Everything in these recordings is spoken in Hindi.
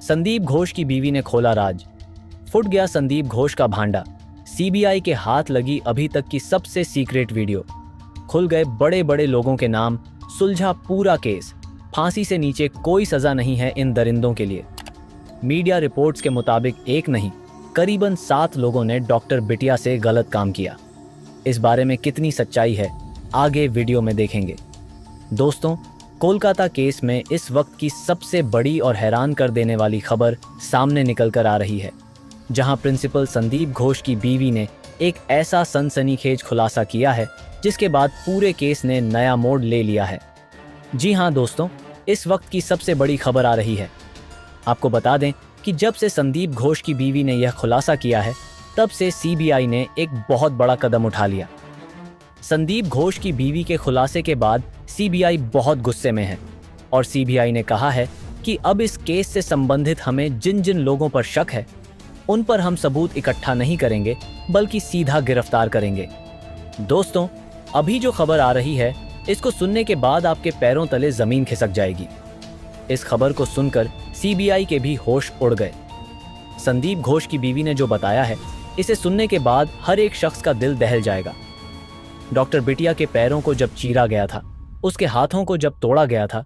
संदीप घोष की बीवी ने खोला राज। फुट गया संदीप घोष का भांडा। सीबीआई के हाथ लगी अभी तक की सबसे सीक्रेट वीडियो। खुल गए बड़े बड़े लोगों के नाम, सुलझा पूरा केस। फांसी से नीचे कोई सजा नहीं है इन दरिंदों के लिए। मीडिया रिपोर्ट्स के मुताबिक एक नहीं, करीबन 7 लोगों ने डॉक्टर बिटिया से गलत काम किया। इस बारे में कितनी सच्चाई है, आगे वीडियो में देखेंगे। दोस्तों, कोलकाता केस में इस वक्त की सबसे बड़ी और हैरान कर देने वाली खबर सामने निकल कर आ रही है, जहां प्रिंसिपल संदीप घोष की बीवी ने एक ऐसा सनसनीखेज खुलासा किया है जिसके बाद पूरे केस ने नया मोड़ ले लिया है। जी हां दोस्तों, इस वक्त की सबसे बड़ी खबर आ रही है। आपको बता दें कि जब से संदीप घोष की बीवी ने यह खुलासा किया है, तब से सीबीआई ने एक बहुत बड़ा कदम उठा लिया। संदीप घोष की बीवी के खुलासे के बाद सीबीआई बहुत गुस्से में है और सीबीआई ने कहा है कि अब इस केस से संबंधित हमें जिन जिन लोगों पर शक है, उन पर हम सबूत इकट्ठा नहीं करेंगे, बल्कि सीधा गिरफ्तार करेंगे। दोस्तों, अभी जो खबर आ रही है, इसको सुनने के बाद आपके पैरों तले जमीन खिसक जाएगी। इस खबर को सुनकर सीबीआई के भी होश उड़ गए। संदीप घोष की बीवी ने जो बताया है, इसे सुनने के बाद हर एक शख्स का दिल दहल जाएगा। डॉक्टर बिटिया के पैरों को जब चीरा गया था, उसके हाथों को जब तोड़ा गया था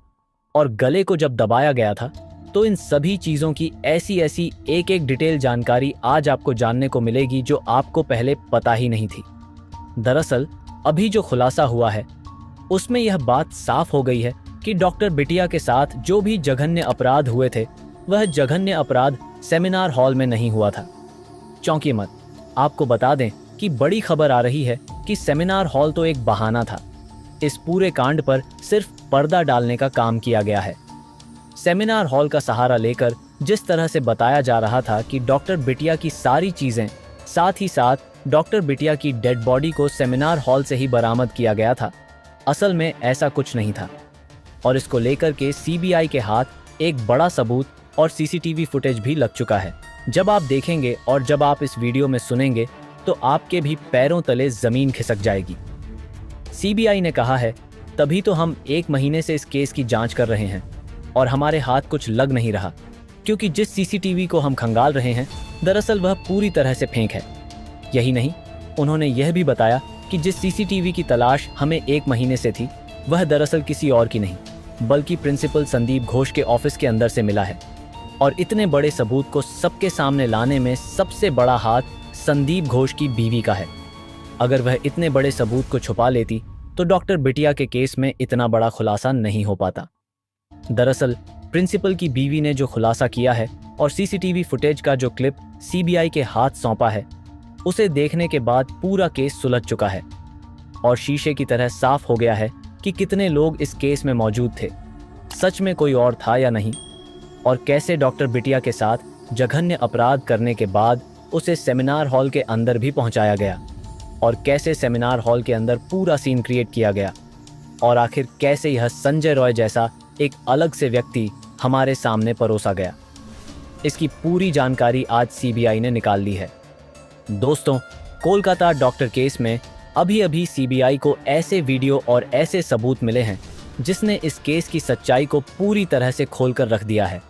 और गले को जब दबाया गया था, तो इन सभी चीजों की ऐसी ऐसी एक एक डिटेल जानकारी आज आपको जानने को मिलेगी जो आपको पहले पता ही नहीं थी। दरअसल अभी जो खुलासा हुआ है, उसमें यह बात साफ हो गई है कि डॉक्टर बिटिया के साथ जो भी जघन्य अपराध हुए थे, वह जघन्य अपराध सेमिनार हॉल में नहीं हुआ था। चौंकिए मत, आपको बता दें कि बड़ी खबर आ रही है कि सेमिनार हॉल तो एक बहाना था। इस पूरे कांड पर सिर्फ पर्दा डालने का काम किया गया है। सेमिनार हॉल का सहारा लेकर जिस तरह से बताया जा रहा था कि डॉक्टर बिटिया की सारी चीजें, साथ ही साथ डॉक्टर बिटिया की डेड बॉडी को सेमिनार हॉल से ही बरामद किया गया था, असल में ऐसा कुछ नहीं था। और इसको लेकर के सीबीआई के हाथ एक बड़ा सबूत और सीसीटीवी फुटेज भी लग चुका है। जब आप देखेंगे और जब आप इस वीडियो में सुनेंगे, तो आपके भी पैरों तले जमीन खिसक जाएगी। सीबीआई ने कहा है, तभी तो हम 1 महीने से इस केस की जांच कर रहे हैं और हमारे हाथ कुछ लग नहीं रहा, क्योंकि जिस सीसीटीवी को हम खंगाल रहे हैं, दरअसल वह पूरी तरह से फेंक है। यही नहीं, उन्होंने यह भी बताया कि जिस सीसीटीवी की तलाश हमें 1 महीने से थी, वह दरअसल किसी और की नहीं, बल्कि प्रिंसिपल संदीप घोष के ऑफिस के अंदर से मिला है। और इतने बड़े सबूत को सबके सामने लाने में सबसे बड़ा हाथ संदीप घोष की बीवी का है। अगर वह इतने बड़े सबूत को छुपा लेती, तो डॉक्टर बिटिया के केस में इतना बड़ा खुलासा नहीं हो पाता। दरअसल प्रिंसिपल की बीवी ने जो खुलासा किया है और सीसीटीवी फुटेज का जो क्लिप सीबीआई के हाथ सौंपा है, उसे देखने के बाद पूरा केस सुलझ चुका है और शीशे की तरह साफ हो गया है कि कितने लोग इस केस में मौजूद थे, सच में कोई और था या नहीं, और कैसे डॉक्टर बिटिया के साथ जघन्य अपराध करने के बाद उसे सेमिनार हॉल के अंदर भी पहुंचाया गया, और कैसे सेमिनार हॉल के अंदर पूरा सीन क्रिएट किया गया, और आखिर कैसे यह संजय रॉय जैसा एक अलग से व्यक्ति हमारे सामने परोसा गया। इसकी पूरी जानकारी आज सीबीआई ने निकाल ली है। दोस्तों, कोलकाता डॉक्टर केस में अभी अभी सीबीआई को ऐसे वीडियो और ऐसे सबूत मिले हैं जिसने इस केस की सच्चाई को पूरी तरह से खोलकर रख दिया है।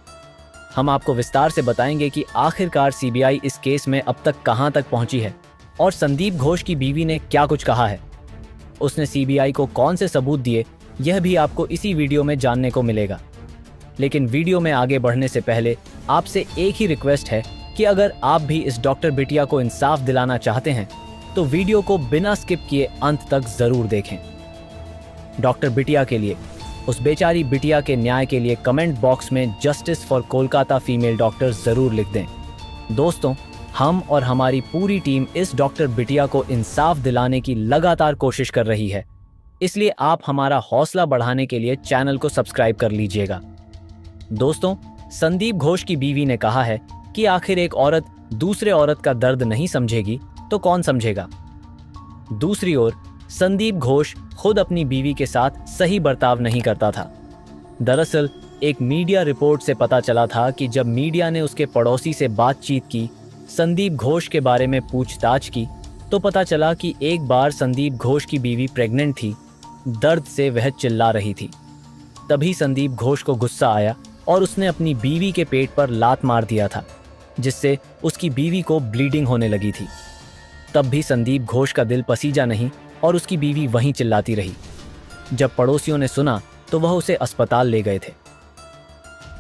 हम आपको विस्तार से बताएंगे कि आखिरकार सीबीआई इस केस में अब तक कहां तक पहुंची है और संदीप घोष की बीवी ने क्या कुछ कहा है। उसने सीबीआई को कौन से सबूत दिए, यह भी आपको इसी वीडियो में जानने को मिलेगा। लेकिन वीडियो में आगे बढ़ने से पहले आपसे एक ही रिक्वेस्ट है कि अगर आप भी इस डॉक्टर बिटिया को इंसाफ दिलाना चाहते हैं, तो वीडियो को बिना स्किप किए अंत तक जरूर देखें। डॉक्टर बिटिया के लिए, उस बेचारी बिटिया के न्याय के लिए कमेंट बॉक्स में justice for Kolkata female doctor जरूर लिख दें। दोस्तों, हम और हमारी पूरी टीम इस डॉक्टर बिटिया को इंसाफ दिलाने की लगातार कोशिश कर रही है, इसलिए आप हमारा हौसला बढ़ाने के लिए चैनल को सब्सक्राइब कर लीजिएगा। दोस्तों, संदीप घोष की बीवी ने कहा है कि आखिर एक औरत दूसरे औरत का दर्द नहीं समझेगी तो कौन समझेगा। दूसरी ओर संदीप घोष खुद अपनी बीवी के साथ सही बर्ताव नहीं करता था। दरअसल एक मीडिया रिपोर्ट से पता चला था कि जब मीडिया ने उसके पड़ोसी से बातचीत की, संदीप घोष के बारे में पूछताछ की, तो पता चला कि एक बार संदीप घोष की बीवी प्रेग्नेंट थी। दर्द से वह चिल्ला रही थी। तभी संदीप घोष को गुस्सा आया और उसने अपनी बीवी के पेट पर लात मार दिया था, जिससे उसकी बीवी को ब्लीडिंग होने लगी थी। तब भी संदीप घोष का दिल पसीजा नहीं और उसकी बीवी वहीं चिल्लाती रही। जब पड़ोसियों ने सुना तो वह उसे अस्पताल ले गए थे।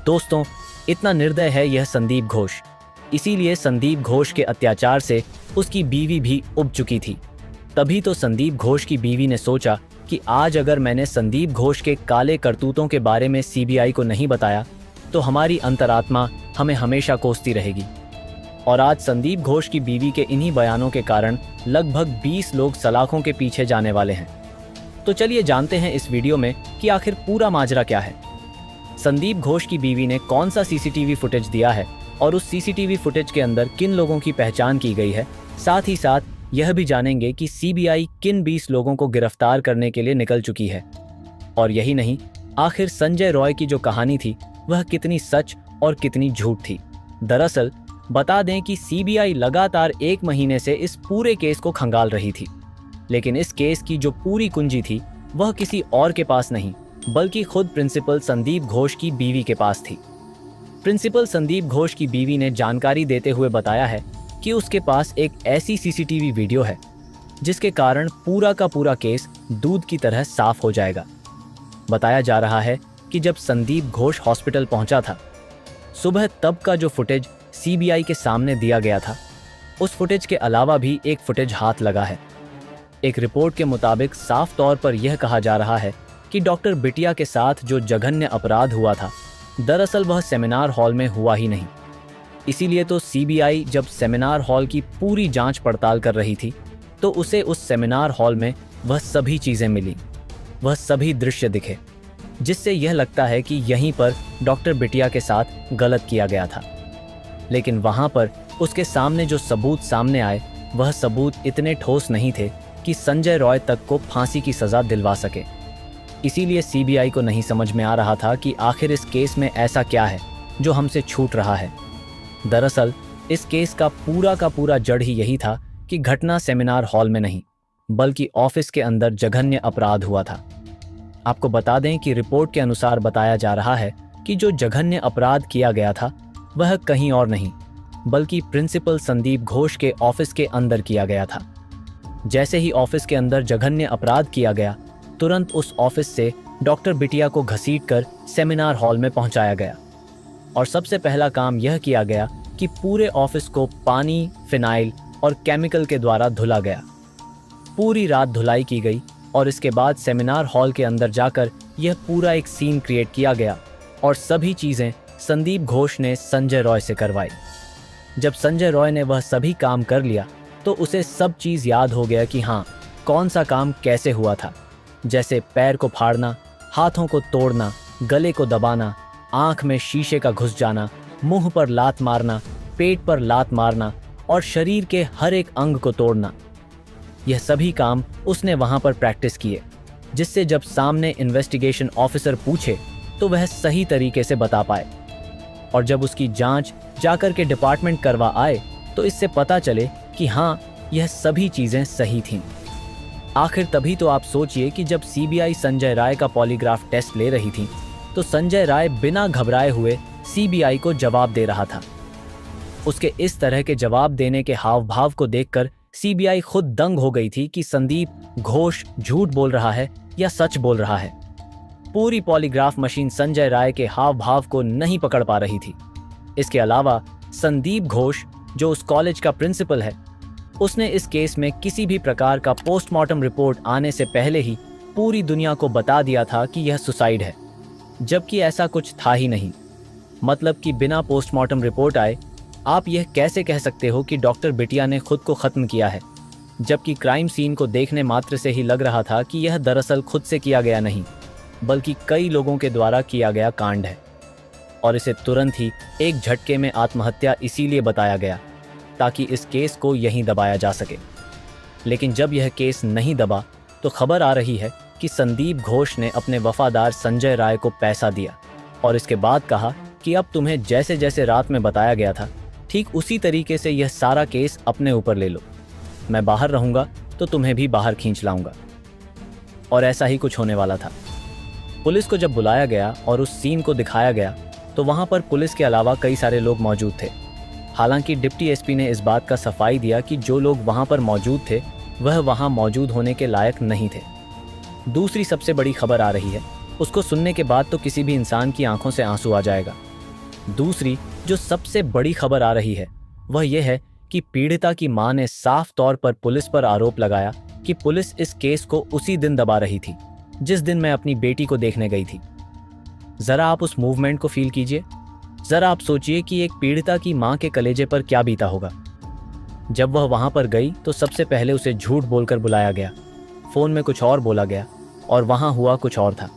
दोस्तों, इतना निर्दय है यह संदीप घोष। इसीलिए संदीप घोष के अत्याचार से उसकी बीवी भी उब चुकी थी। तभी तो संदीप घोष की बीवी ने सोचा कि आज अगर मैंने संदीप घोष के काले करतूतों के बारे में सीबीआई को नहीं बताया तो हमारी अंतरात्मा हमें हमेशा कोसती रहेगी। और आज संदीप घोष की बीवी के इन्हीं बयानों के कारण लगभग 20 लोग सलाखों के पीछे जाने वाले हैं। तो चलिए जानते हैं इस वीडियो में कि आखिर पूरा माजरा क्या है। संदीप घोष की बीवी ने कौन सा सीसीटीवी फुटेज दिया है और उस सीसीटीवी फुटेज के अंदर किन लोगों की पहचान की गई है। साथ ही साथ यह भी जानेंगे कि सीबीआई किन 20 लोगों को गिरफ्तार करने के लिए निकल चुकी है। और यही नहीं, आखिर संजय रॉय की जो कहानी थी वह कितनी सच और कितनी झूठ थी। दरअसल बता दें कि सीबीआई लगातार 1 महीने से इस पूरे केस को खंगाल रही थी, लेकिन इस केस की जो पूरी कुंजी थी वह किसी और के पास नहीं बल्कि खुद प्रिंसिपल संदीप घोष की बीवी के पास थी। प्रिंसिपल संदीप घोष की बीवी ने जानकारी देते हुए बताया है कि उसके पास एक ऐसी सीसीटीवी वीडियो है जिसके कारण पूरा का पूरा केस दूध की तरह साफ हो जाएगा। बताया जा रहा है कि जब संदीप घोष हॉस्पिटल पहुंचा था सुबह, तब का जो फुटेज सीबीआई के सामने दिया गया था, उस फुटेज के अलावा भी एक फुटेज हाथ लगा है। एक रिपोर्ट के मुताबिक साफ तौर पर यह कहा जा रहा है कि डॉक्टर बिटिया के साथ जो जघन्य अपराध हुआ था दरअसल वह सेमिनार हॉल में हुआ ही नहीं। इसीलिए तो सीबीआई जब सेमिनार हॉल की पूरी जांच पड़ताल कर रही थी तो उसे उस सेमिनार हॉल में वह सभी चीजें मिली, वह सभी दृश्य दिखे, जिससे यह लगता है कि यहीं पर डॉक्टर बिटिया के साथ गलत किया गया था। लेकिन वहां पर उसके सामने जो सबूत सामने आए वह सबूत इतने ठोस नहीं थे कि संजय रॉय तक को फांसी की सजा दिलवा सके। इसीलिए सीबीआई को नहीं समझ में आ रहा था कि आखिर इस केस में ऐसा क्या है जो हमसे छूट रहा है। दरअसल इस केस का पूरा जड़ ही यही था कि घटना सेमिनार हॉल में नहीं बल्कि ऑफिस के अंदर जघन्य अपराध हुआ था। आपको बता दें कि रिपोर्ट के अनुसार बताया जा रहा है कि जो जघन्य अपराध किया गया था वह कहीं और नहीं बल्कि प्रिंसिपल संदीप घोष के ऑफिस के अंदर किया गया था। जैसे ही ऑफिस के अंदर जघन्य अपराध किया गया, तुरंत उस ऑफिस से डॉक्टर बिटिया को घसीटकर सेमिनार हॉल में पहुंचाया गया और सबसे पहला काम यह किया गया कि पूरे ऑफिस को पानी, फिनाइल और केमिकल के द्वारा धुला गया। पूरी रात धुलाई की गई और इसके बाद सेमिनार हॉल के अंदर जाकर यह पूरा एक सीन क्रिएट किया गया और सभी चीज़ें संदीप घोष ने संजय रॉय से करवाई। जब संजय रॉय ने वह सभी काम कर लिया तो उसे सब चीज़ याद हो गया कि हाँ, कौन सा काम कैसे हुआ था, जैसे पैर को फाड़ना, हाथों को तोड़ना, गले को दबाना, आंख में शीशे का घुस जाना, मुंह पर लात मारना, पेट पर लात मारना और शरीर के हर एक अंग को तोड़ना। यह सभी काम उसने वहां पर प्रैक्टिस किए, जिससे जब सामने इन्वेस्टिगेशन ऑफिसर पूछे तो वह सही तरीके से बता पाए। और जब उसकी जांच जाकर के डिपार्टमेंट करवा आए तो इससे पता चले कि हाँ, यह सभी चीजें सही थीं। आखिर तभी तो आप सोचिए कि जब सीबीआई संजय राय का पॉलीग्राफ टेस्ट ले रही थी तो संजय राय बिना घबराए हुए सीबीआई को जवाब दे रहा था। उसके इस तरह के जवाब देने के हाव भाव को देखकर सीबीआई खुद दंग हो गई थी कि संदीप घोष झूठ बोल रहा है या सच बोल रहा है। पूरी पॉलीग्राफ मशीन संजय राय के हाव भाव को नहीं पकड़ पा रही थी। इसके अलावा संदीप घोष जो उस कॉलेज का प्रिंसिपल है, उसने इस केस में किसी भी प्रकार का पोस्टमार्टम रिपोर्ट आने से पहले ही पूरी दुनिया को बता दिया था कि यह सुसाइड है, जबकि ऐसा कुछ था ही नहीं। मतलब कि बिना पोस्टमार्टम रिपोर्ट आए आप यह कैसे कह सकते हो कि डॉक्टर बिटिया ने खुद को ख़त्म किया है, जबकि क्राइम सीन को देखने मात्र से ही लग रहा था कि यह दरअसल खुद से किया गया नहीं बल्कि कई लोगों के द्वारा किया गया कांड है। और इसे तुरंत ही एक झटके में आत्महत्या इसीलिए बताया गया ताकि इस केस को यहीं दबाया जा सके। लेकिन जब यह केस नहीं दबा तो खबर आ रही है कि संदीप घोष ने अपने वफादार संजय राय को पैसा दिया और इसके बाद कहा कि अब तुम्हें जैसे जैसे रात में बताया गया था ठीक उसी तरीके से यह सारा केस अपने ऊपर ले लो, मैं बाहर रहूंगा तो तुम्हें भी बाहर खींच लाऊंगा। और ऐसा ही कुछ होने वाला था। पुलिस को जब बुलाया गया और उस सीन को दिखाया गया तो वहां पर पुलिस के अलावा कई सारे लोग मौजूद थे। हालांकि डिप्टी एसपी ने इस बात का सफाई दिया कि जो लोग वहां पर मौजूद थे वह वहां मौजूद होने के लायक नहीं थे। दूसरी सबसे बड़ी खबर आ रही है, उसको सुनने के बाद तो किसी भी इंसान की आंखों से आंसू आ जाएगा। दूसरी जो सबसे बड़ी खबर आ रही है वह यह है कि पीड़िता की मां ने साफ तौर पर पुलिस पर आरोप लगाया कि पुलिस इस केस को उसी दिन दबा रही थी जिस दिन मैं अपनी बेटी को देखने गई थी। जरा आप उस मूवमेंट को फील कीजिए। जरा आप सोचिए कि एक पीड़िता की मां के कलेजे पर क्या बीता होगा। जब वह वहां पर गई तो सबसे पहले उसे झूठ बोलकर बुलाया गया, फोन में कुछ और बोला गया और वहां हुआ कुछ और था।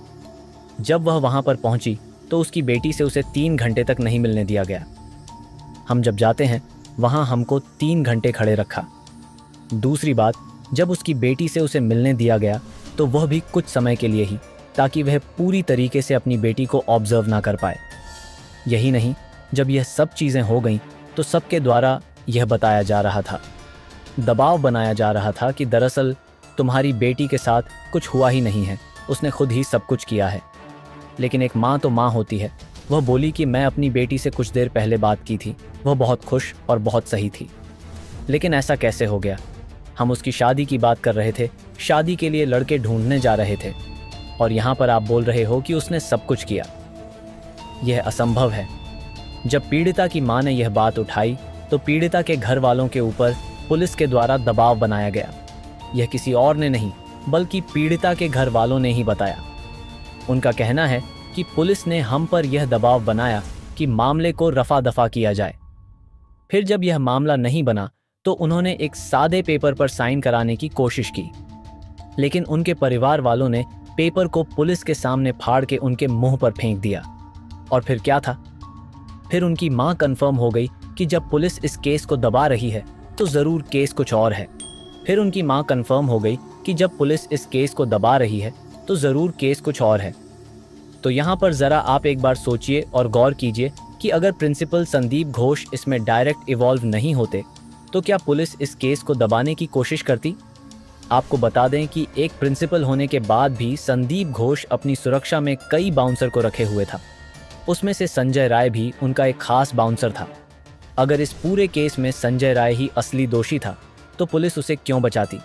जब वह वहां पर पहुंची तो उसकी बेटी से उसे 3 घंटे तक नहीं मिलने दिया गया। हम जब जाते हैं वहां हमको 3 घंटे खड़े रखा। दूसरी बात, जब उसकी बेटी से उसे मिलने दिया गया तो वह भी कुछ समय के लिए ही, ताकि वह पूरी तरीके से अपनी बेटी को ऑब्जर्व ना कर पाए। यही नहीं, जब यह सब चीज़ें हो गईं तो सबके द्वारा यह बताया जा रहा था, दबाव बनाया जा रहा था कि दरअसल तुम्हारी बेटी के साथ कुछ हुआ ही नहीं है, उसने खुद ही सब कुछ किया है। लेकिन एक माँ तो माँ होती है। वह बोली कि मैं अपनी बेटी से कुछ देर पहले बात की थी, वह बहुत खुश और बहुत सही थी। लेकिन ऐसा कैसे हो गया? हम उसकी शादी की बात कर रहे थे, शादी के लिए लड़के ढूंढने जा रहे थे, और यहाँ पर आप बोल रहे हो कि उसने सब कुछ किया। यह असंभव है। जब पीड़िता की मां ने यह बात उठाई तो पीड़िता के घर वालों के ऊपर पुलिस के द्वारा दबाव बनाया गया। यह किसी और ने नहीं बल्कि पीड़िता के घर वालों ने ही बताया। उनका कहना है कि पुलिस ने हम पर यह दबाव बनाया कि मामले को रफा दफा किया जाए। फिर जब यह मामला नहीं बना तो उन्होंने एक सादे पेपर पर साइन कराने की कोशिश की, लेकिन उनके परिवार वालों ने पेपर को पुलिस के सामने फाड़ के उनके मुंह पर फेंक दिया। और फिर क्या था? फिर उनकी मां कंफर्म हो गई कि जब पुलिस इस केस को दबा रही है तो जरूर केस कुछ और है। फिर उनकी मां कंफर्म हो गई कि जब पुलिस इस केस को दबा रही है तो जरूर केस कुछ और है। तो यहाँ पर जरा आप एक बार सोचिए और गौर कीजिए कि अगर प्रिंसिपल संदीप घोष इसमें डायरेक्ट इवॉल्व नहीं होते तो क्या पुलिस इस केस को दबाने की कोशिश करती? आपको बता दें कि एक प्रिंसिपल होने के बाद भी संदीप घोष अपनी सुरक्षा में कई बाउंसर को रखे हुए था। उसमें से संजय राय भी उनका एक खास बाउंसर था। अगर इस पूरे केस में संजय राय ही असली दोषी था तो पुलिस उसे क्यों बचाती?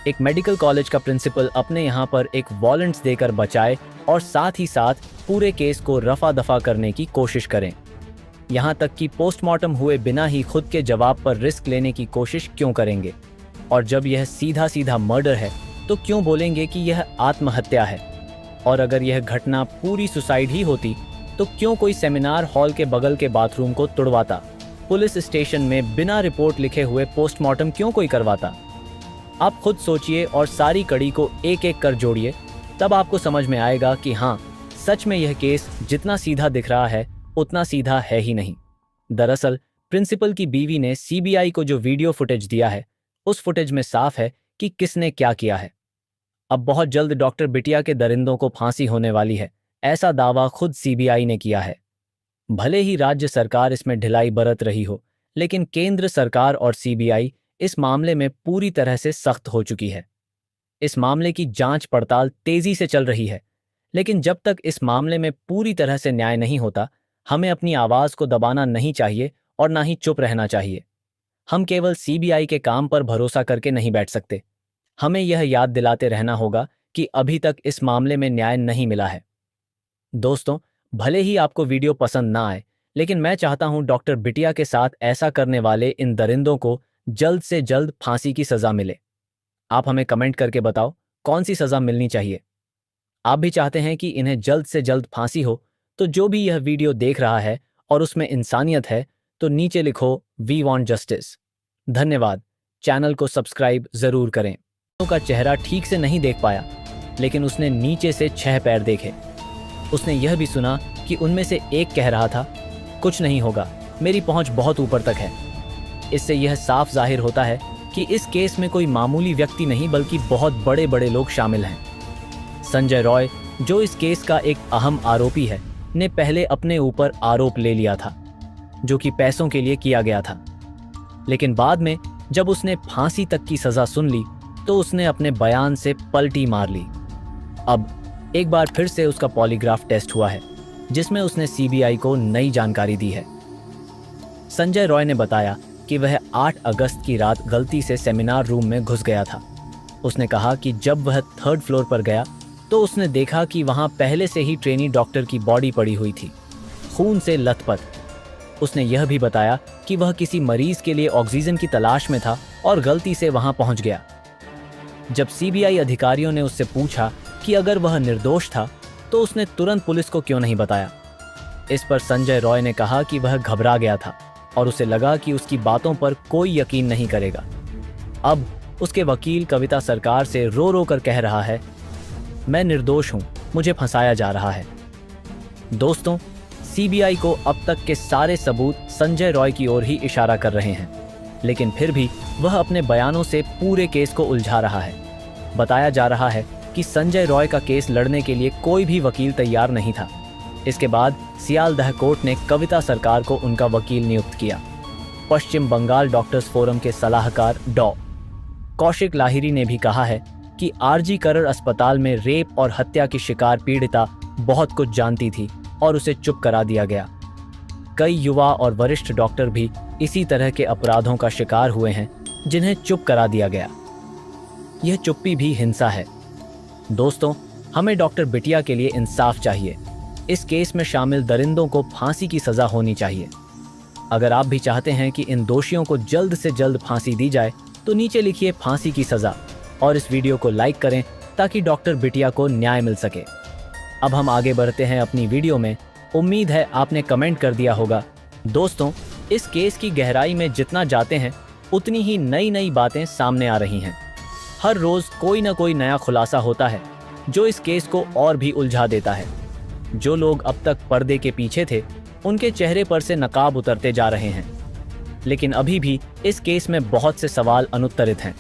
एक मेडिकल कॉलेज का प्रिंसिपल अपने यहाँ पर एक वारंट्स देकर बचाए और साथ ही साथ पूरे केस को रफा दफा करने की कोशिश करें। यहाँ तक कि पोस्टमार्टम हुए बिना ही खुद के जवाब पर रिस्क लेने की कोशिश क्यों करेंगे? और जब यह सीधा सीधा मर्डर है तो क्यों बोलेंगे कि यह आत्महत्या है? और अगर यह घटना पूरी सुसाइड ही होती तो क्यों कोई सेमिनार हॉल के बगल के बाथरूम को तुड़वाता? पुलिस स्टेशन में बिना रिपोर्ट लिखे हुए पोस्टमार्टम क्यों कोई करवाता? आप खुद सोचिए और सारी कड़ी को एक एक कर जोड़िए, तब आपको समझ में आएगा कि हाँ, सच में यह केस जितना सीधा दिख रहा है उतना सीधा है ही नहीं। दरअसल प्रिंसिपल की बीवी ने सीबीआई को जो वीडियो फुटेज दिया है उस फुटेज में साफ है कि किसने क्या किया है। अब बहुत जल्द डॉक्टर बिटिया के दरिंदों को फांसी होने वाली है, ऐसा दावा खुद सीबीआई ने किया है। भले ही राज्य सरकार इसमें ढिलाई बरत रही हो, लेकिन केंद्र सरकार और सीबीआई इस मामले में पूरी तरह से सख्त हो चुकी है। इस मामले की जांच पड़ताल तेजी से चल रही है, लेकिन जब तक इस मामले में पूरी तरह से न्याय नहीं होता, हमें अपनी आवाज को दबाना नहीं चाहिए और ना ही चुप रहना चाहिए। हम केवल सीबीआई के काम पर भरोसा करके नहीं बैठ सकते। हमें यह याद दिलाते रहना होगा कि अभी तक इस मामले में न्याय नहीं मिला है। दोस्तों, भले ही आपको वीडियो पसंद ना आए, लेकिन मैं चाहता हूं डॉक्टर बिटिया के साथ ऐसा करने वाले इन दरिंदों को जल्द से जल्द फांसी की सजा मिले। आप हमें कमेंट करके बताओ कौन सी सजा मिलनी चाहिए। आप भी चाहते हैं कि इन्हें जल्द से जल्द फांसी हो, तो जो भी यह वीडियो देख रहा है और उसमें इंसानियत है तो नीचे लिखो वी वांट जस्टिस। धन्यवाद। चैनल को सब्सक्राइब जरूर करें। का चेहरा ठीक से नहीं देख पाया, लेकिन उसने नीचे से 6 पैर देखे। उसने यह भी सुना कि उनमें से एक कह रहा था, कुछ नहीं होगा, मेरी पहुंच बहुत ऊपर तक है। इससे यह साफ जाहिर होता है कि इस केस में कोई मामूली व्यक्ति नहीं बल्कि बहुत बड़े बड़े लोग शामिल हैं। संजय रॉय, जो इस केस का एक अहम आरोपी है, ने पहले अपने ऊपर आरोप ले लिया था, जो कि पैसों के लिए किया गया था। लेकिन बाद में जब उसने फांसी तक की सजा सुन ली तो उसने अपने बयान से पलटी मार ली। अब एक बार फिर से उसका पॉलीग्राफ टेस्ट हुआ है। जिसमें उसने सीबीआई को नई जानकारी दी है। संजय रॉय ने बताया कि वह 8 अगस्त की रात गलती से सेमिनार रूम में घुस गया था। उसने कहा कि जब वह 3rd फ्लोर पर गया तो उसने देखा कि वहां पहले से ही ट्रेनी डॉक्टर की बॉडी पड़ी हुई थी, खून से लथपथ। उसने यह भी बताया कि वह किसी मरीज के लिए ऑक्सीजन की तलाश में था और गलती से वहां पहुंच गया। जब सीबीआई अधिकारियों ने उससे पूछा कि अगर वह निर्दोष था तो उसने तुरंत पुलिस को क्यों नहीं बताया। इस पर संजय रॉय ने कहा कि वह घबरा गया था और उसे लगा कि उसकी बातों पर कोई यकीन नहीं करेगा। अब उसके वकील कविता सरकार से रो रो कर कह रहा है, मैं निर्दोष हूं, मुझे फंसाया जा रहा है। दोस्तों, सीबीआई को अब तक के सारे सबूत संजय रॉय की ओर ही इशारा कर रहे हैं, लेकिन फिर भी वह अपने बयानों से पूरे केस को उलझा रहा है। बताया जा रहा है कि संजय रॉय का केस लड़ने के लिए कोई भी वकील तैयार नहीं था। इसके बाद सियालदह कोर्ट ने कविता सरकार को उनका वकील नियुक्त किया। पश्चिम बंगाल डॉक्टर्स फोरम के सलाहकार डॉ. कौशिक लाहिरी ने भी कहा है कि आरजी करण अस्पताल में रेप और हत्या की शिकार पीड़िता बहुत कुछ जानती थी और उसे चुप करा दिया गया। कई युवा और वरिष्ठ डॉक्टर भी इसी तरह के अपराधों का शिकार हुए हैं जिन्हें चुप करा दिया गया। यह चुप्पी भी हिंसा है। दोस्तों, हमें डॉक्टर बिटिया के लिए इंसाफ चाहिए। इस केस में शामिल दरिंदों को फांसी की सजा होनी चाहिए। अगर आप भी चाहते हैं कि इन दोषियों को जल्द से जल्द फांसी दी जाए तो नीचे लिखिए फांसी की सजा और इस वीडियो को लाइक करें ताकि डॉक्टर बिटिया को न्याय मिल सके। अब हम आगे बढ़ते हैं अपनी वीडियो में। उम्मीद है आपने कमेंट कर दिया होगा। दोस्तों, इस केस की गहराई में जितना जाते हैं उतनी ही नई नई बातें सामने आ रही हैं। हर रोज कोई ना कोई नया खुलासा होता है जो इस केस को और भी उलझा देता है। जो लोग अब तक पर्दे के पीछे थे उनके चेहरे पर से नकाब उतरते जा रहे हैं, लेकिन अभी भी इस केस में बहुत से सवाल अनुत्तरित हैं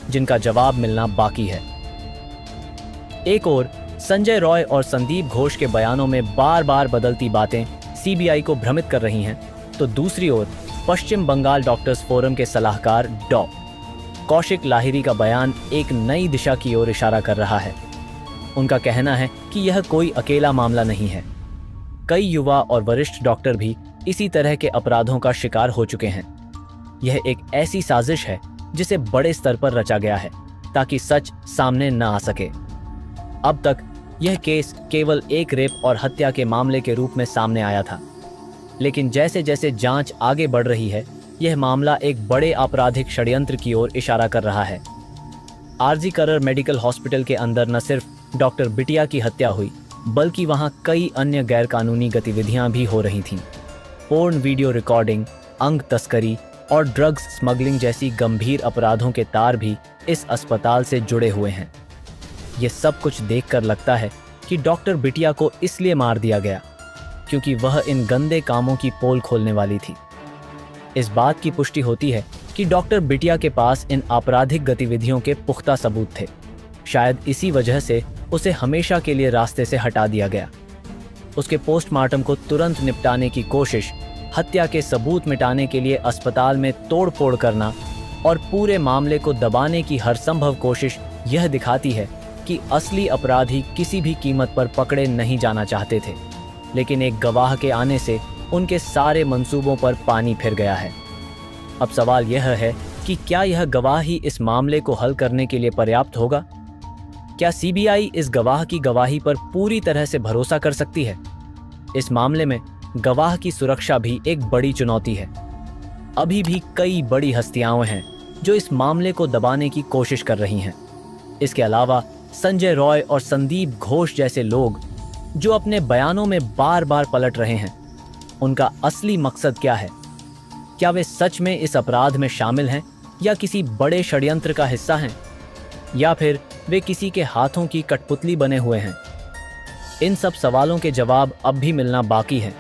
जिनका जवाब मिलना बाकी है। एक ओर संजय रॉय और संदीप घोष के बयानों में बार बार बदलती बातें सीबीआई को भ्रमित कर रही हैं, तो दूसरी ओर पश्चिम बंगाल डॉक्टर्स फोरम के सलाहकार डॉ. कौशिक लाहिरी का बयान एक नई दिशा की ओर इशारा कर रहा है। उनका कहना है कि यह कोई अकेला मामला नहीं है। कई युवा और वरिष्ठ डॉक्टर भी इसी तरह के अपराधों का शिकार हो चुके हैं। यह एक ऐसी साजिश है जिसे बड़े स्तर पर रचा गया है ताकि सच सामने न आ सके। अब तक यह केस केवल एक रेप और हत्या के मामले के रूप में सामने आया था, लेकिन जैसे जैसे जांच आगे बढ़ रही है यह मामला एक बड़े आपराधिक षड्यंत्र की ओर इशारा कर रहा है। आरजी करण मेडिकल हॉस्पिटल के अंदर न सिर्फ डॉक्टर बिटिया की हत्या हुई बल्कि वहां कई अन्य गैरकानूनी गतिविधियां भी हो रही थीं। पोर्न वीडियो रिकॉर्डिंग, अंग तस्करी और ड्रग्स स्मगलिंग जैसी गंभीर अपराधों के तार भी इस अस्पताल से जुड़े हुए हैं। ये सब कुछ देखकर लगता है कि डॉक्टर बिटिया को इसलिए मार दिया गया क्योंकि वह इन गंदे कामों की पोल खोलने वाली थी। इस बात की पुष्टि होती है कि डॉक्टर बिटिया के पास इन आपराधिक गतिविधियों के पुख्ता सबूत थे। शायद इसी वजह से उसे हमेशा के लिए रास्ते से हटा दिया गया। उसके पोस्टमार्टम को तुरंत निपटाने की कोशिश, हत्या के सबूत मिटाने के लिए अस्पताल में तोड़फोड़ करना और पूरे मामले को दबाने की हर संभव कोशिश यह दिखाती है कि असली अपराधी किसी भी कीमत पर पकड़े नहीं जाना चाहते थे, लेकिन एक गवाह के आने से उनके सारे मंसूबों पर पानी फिर गया है। अब सवाल यह है कि क्या यह गवाह ही इस मामले को हल करने के लिए पर्याप्त होगा? क्या सीबीआई इस गवाह की गवाही पर पूरी तरह से भरोसा कर सकती है? इस मामले में गवाह की सुरक्षा भी एक बड़ी चुनौती है। अभी भी कई बड़ी हस्तियां हैं जो इस मामले को दबाने की कोशिश कर रही हैं। इसके अलावा संजय रॉय और संदीप घोष जैसे लोग जो अपने बयानों में बार बार पलट रहे हैं, उनका असली मकसद क्या है? क्या वे सच में इस अपराध में शामिल हैं या किसी बड़े षड्यंत्र का हिस्सा हैं, या फिर वे किसी के हाथों की कठपुतली बने हुए हैं? इन सब सवालों के जवाब अब भी मिलना बाकी है,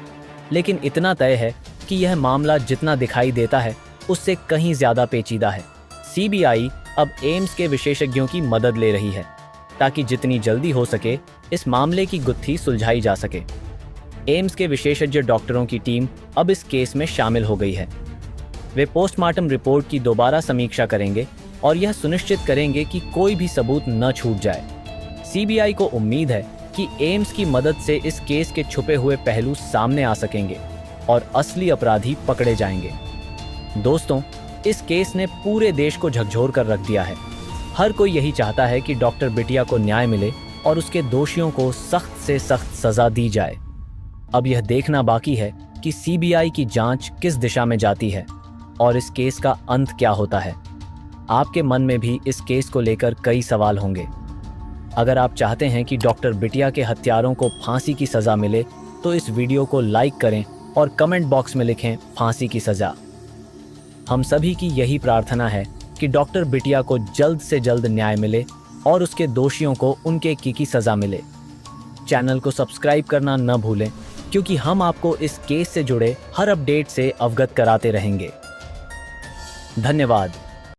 लेकिन इतना तय है कि यह मामला जितना दिखाई देता है उससे कहीं ज्यादा पेचीदा है। सीबीआई अब एम्स के विशेषज्ञों की मदद ले रही है ताकि जितनी जल्दी हो सके इस मामले की गुत्थी सुलझाई जा सके। एम्स के विशेषज्ञ डॉक्टरों की टीम अब इस केस में शामिल हो गई है। वे पोस्टमार्टम रिपोर्ट की दोबारा समीक्षा करेंगे और यह सुनिश्चित करेंगे कि कोई भी सबूत न छूट जाए। सीबीआई को उम्मीद है कि एम्स की मदद से इस केस के छुपे हुए पहलू सामने आ सकेंगे और असली अपराधी पकड़े जाएंगे। दोस्तों, इस केस ने पूरे देश को झकझोर कर रख दिया है। हर कोई यही चाहता है कि डॉक्टर बिटिया को न्याय मिले और उसके दोषियों को सख्त से सख्त सजा दी जाए। अब यह देखना बाकी है कि सीबीआई की जांच किस दिशा में जाती है और इस केस का अंत क्या होता है। आपके मन में भी इस केस को लेकर कई सवाल होंगे। अगर आप चाहते हैं कि डॉक्टर बिटिया के हत्यारों को फांसी की सजा मिले तो इस वीडियो को लाइक करें और कमेंट बॉक्स में लिखें फांसी की सजा। हम सभी की यही प्रार्थना है कि डॉक्टर बिटिया को जल्द से जल्द न्याय मिले और उसके दोषियों को उनके की सजा मिले। चैनल को सब्सक्राइब करना न भूलें, क्योंकि हम आपको इस केस से जुड़े हर अपडेट से अवगत कराते रहेंगे। धन्यवाद।